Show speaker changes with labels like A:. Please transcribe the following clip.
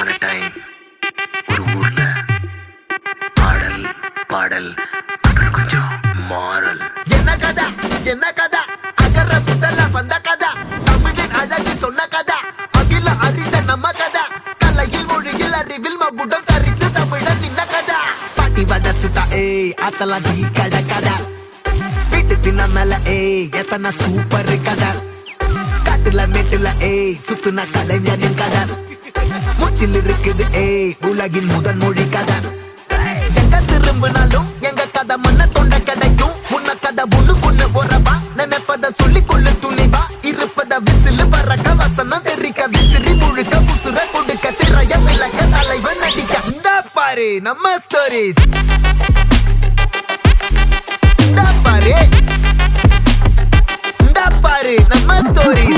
A: upon a time ஒரு ஊர்ல ஆடல் பாடல் அப்புறம் கொஞ்சம் மாறல்.
B: என்ன கதை அகர முதல்ல வந்த கதை, தமிழின் அழகு சொன்ன கதை, அகில அறிந்த நம்ம கதை, கலையில் மொழியில் அறிவில் மகுடம் தரித்து தமிழன் நின்ன கதை. பாட்டி வட சுட்டா அத்தலாம் டீ கடை கதை, வீட்டு தின்ன மேல எத்தனை சூப்பர் கதை, காட்டுல மேட்டுல சுத்துன கலைஞரின் கதை, மூச்சில் இருக்குது உலகின் முதன் மொழி கதை. எங்க திரும்பினாலும் எங்க கதை மண்ண தொண்ட கிடைக்கும், முன்ன கதை ஒண்ணு கொண்டு போறவா, நினைப்பத சொல்லி கொள்ளு துணிவா, இருப்பத விசிலு பறக்க வசனம் தெரிக்க விசிறி முழுக்க புசுர கொடுக்க திரைய விளக்க தலைவன் நடிக்க. இந்த பாரு நம்ம ஸ்டோரிஸ், இந்த பாரு நம்ம ஸ்டோரிஸ்.